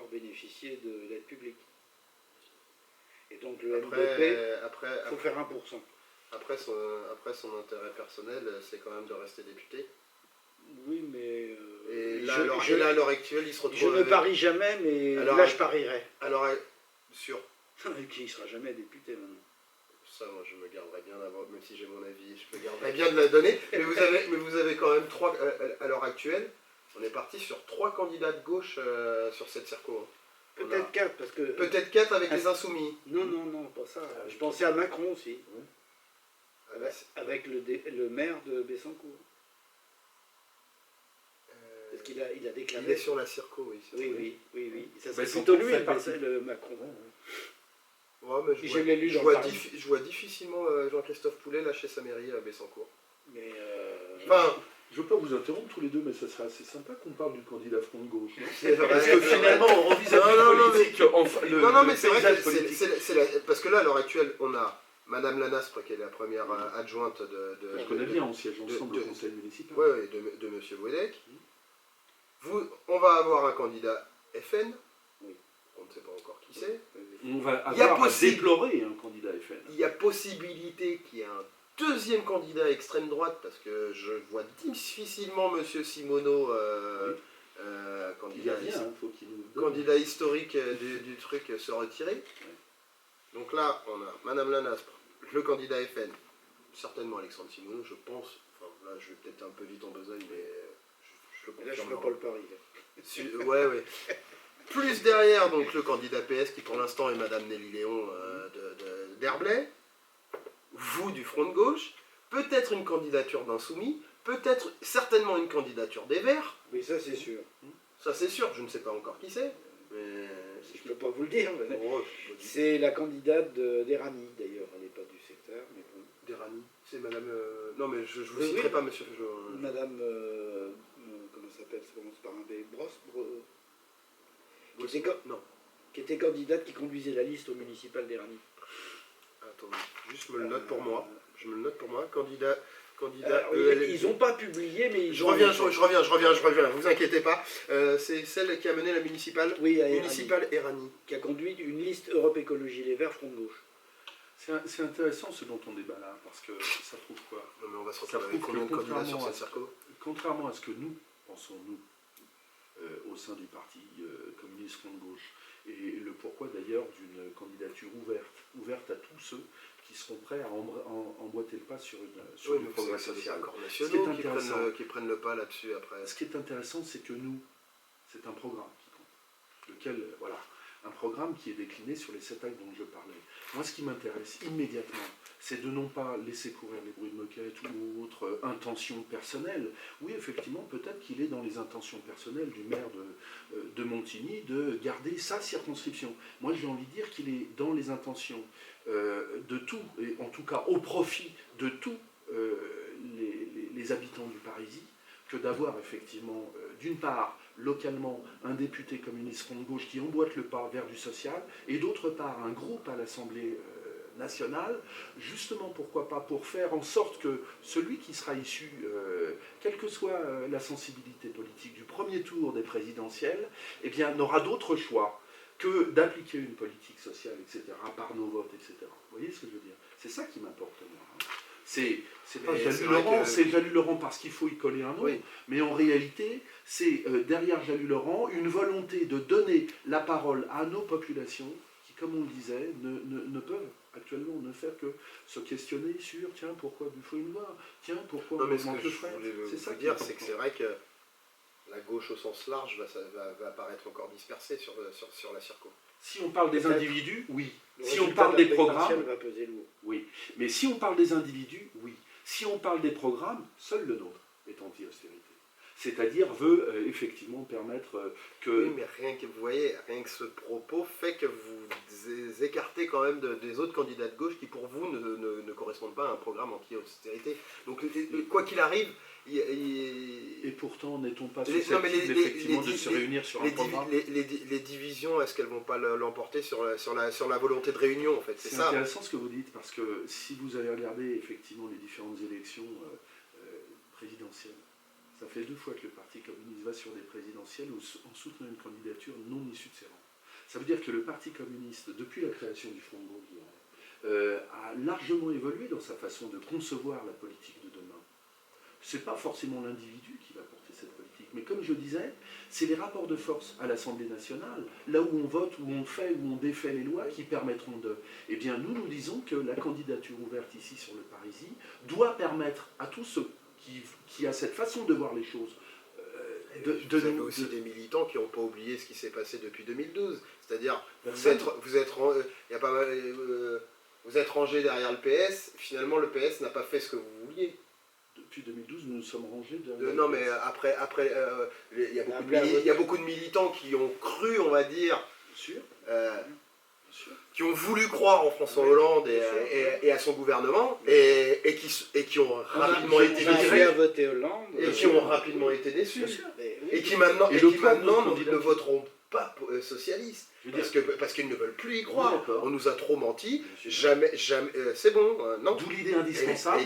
bénéficier de l'aide publique. Et donc le MDP, il faut faire 1%. Après son intérêt personnel, c'est quand même de rester député. Oui, mais... et là, à l'heure actuelle, il se retrouve... Je ne parie jamais, mais là, je parierais. Alors, sûr. Qui ne sera jamais député, maintenant. Ça, moi, je me garderais bien d'avoir, même si j'ai mon avis, je me garderais bien de la donner. Mais vous avez quand même 3, à l'heure actuelle, on est parti sur 3 candidats de gauche sur cette circo. Peut-être 4, parce que... Peut-être 4 avec les Insoumis. Non, pas ça. Je pensais à Macron aussi. Avec le maire de Bessancourt. Parce qu'il a déclaré... Il est sur la circo, oui. Oui. Ça serait plutôt lui, le Macron. Ouais, mais je vois difficilement Jean-Christophe Poulet lâcher sa mairie à Bessancourt. Mais enfin, je ne veux pas vous interrompre tous les deux, mais ça serait assez sympa qu'on parle du candidat Front de Gauche. Parce que finalement, on envisage politique. Non, mais c'est vrai que parce que là, à l'heure actuelle, on a Madame Lanaspre, qui est la première adjointe de... Je connais bien, on siège ensemble au conseil municipal. Oui, de M. Wélec. On va avoir un candidat FN. On ne sait pas encore qui c'est. On va avoir à déplorer un candidat FN. Il y a possibilité qu'il y ait un deuxième candidat extrême droite, parce que je vois difficilement M. Simoneau, candidat historique du truc, se retirer. Donc là, on a Mme Lanaspre, le candidat FN, certainement Alexandre Simoneau, je pense. Enfin, là, je vais peut-être un peu vite en besogne, mais je le confirme. Là, je ne fais pas le pari. Ouais. Plus derrière, donc, le candidat PS, qui pour l'instant est Madame Nelly Léon d'Herblay. Vous, du Front de Gauche. Peut-être une candidature d'Insoumis. Peut-être, certainement une candidature des Verts. Oui, ça c'est sûr. Ça c'est sûr, je ne sais pas encore qui c'est. Mais... Je ne peux pas vous le dire. C'est la candidate d'Erani, d'ailleurs. Elle n'est pas du secteur, mais bon. D'Erani. C'est Madame... Non, mais je ne vous citerai pas, monsieur. Madame... comment ça s'appelle? Ça commence par un B. Qui était candidate, qui conduisait la liste au municipal d'Erani. Attendez, juste me le note pour moi. Je me le note pour moi. Candidat ils n'ont pas publié, mais je reviens, vous inquiétez pas. C'est celle qui a mené la municipale, municipale Erani. Qui a conduit une liste Europe Écologie Les Verts Front de Gauche. C'est intéressant ce dont on débat là, parce que ça prouve quoi? Non, mais on va se retrouver avec combien de candidats sur cette circo? Contrairement à ce que nous pensons, nous, au sein du parti communiste Front de Gauche, et le pourquoi d'ailleurs d'une candidature ouverte à tous ceux qui seront prêts à emboîter le pas sur le progrès social. Ce qui est intéressant, qui prennent le pas là-dessus après. Ce qui est intéressant, c'est que nous, c'est un programme qui compte, lequel, voilà, un programme qui est décliné sur les 7 actes dont je parlais. Moi, ce qui m'intéresse immédiatement, c'est de non pas laisser courir les bruits de moquette ou autres intentions personnelles. Oui, effectivement, peut-être qu'il est dans les intentions personnelles du maire de Montigny de garder sa circonscription. Moi, j'ai envie de dire qu'il est dans les intentions de tout, et en tout cas au profit de tous les habitants du Parisis, que d'avoir effectivement, d'une part, localement, un député communiste Front de Gauche qui emboîte le pas vers du social, et d'autre part, un groupe à l'Assemblée nationale, justement, pourquoi pas, pour faire en sorte que celui qui sera issu, quelle que soit la sensibilité politique du premier tour des présidentielles, eh bien, n'aura d'autre choix que d'appliquer une politique sociale, etc., par nos votes, etc. Vous voyez ce que je veux dire? C'est ça qui m'importe, moi. C'est pas Jalut Laurent parce qu'il faut y coller un nom, mais en réalité, c'est derrière Jalut Laurent une volonté de donner la parole à nos populations qui, comme on le disait, ne peuvent actuellement ne faire que se questionner sur tiens, pourquoi il faut une loi? Tiens, pourquoi on manque le frais? C'est ça dire, c'est que c'est vrai que la gauche au sens large va apparaître encore dispersée sur la circo. Si on parle des individus, oui. Si on parle des programmes, va peser lourd. Oui. Mais si on parle des individus, oui. Si on parle des programmes, seul le nôtre est anti-austérité. C'est-à-dire veut effectivement permettre que... Oui, mais vous voyez, rien que ce propos fait que vous écartez quand même des autres candidats de gauche qui pour vous ne correspondent pas à un programme anti-austérité. Donc quoi qu'il arrive... Et pourtant, n'est-on pas susceptible effectivement de se réunir sur un programme? Les divisions, est-ce qu'elles ne vont pas l'emporter sur la volonté de réunion en fait? C'est intéressant ce que vous dites, parce que si vous avez regardé effectivement les différentes élections présidentielles, Ça fait 2 fois que le Parti communiste va sur des présidentielles en soutenant une candidature non issue de ses rangs. Ça veut dire que le Parti communiste, depuis la création du Front de gauche, a largement évolué dans sa façon de concevoir la politique de demain. Ce n'est pas forcément l'individu qui va porter cette politique, mais comme je disais, c'est les rapports de force à l'Assemblée nationale, là où on vote, où on fait, où on défait les lois, qui permettront de... Eh bien, nous disons que la candidature ouverte ici sur le Parisis doit permettre à tous ceux qui a cette façon de voir les choses, vous avez aussi des militants qui n'ont pas oublié ce qui s'est passé depuis 2012. C'est-à-dire, vous êtes rangé derrière le PS, finalement le PS n'a pas fait ce que vous vouliez. Depuis 2012, nous nous sommes rangés derrière non, mais après il y a beaucoup de militants qui ont cru, on va dire, Bien sûr. Qui ont voulu croire en François Hollande et à son gouvernement, et qui ont rapidement été déçus. Et qui maintenant ne voteront pas socialistes. Parce qu'ils ne veulent plus y croire. On nous a trop menti. Jamais, c'est bon. Non. D'où l'idée indispensable.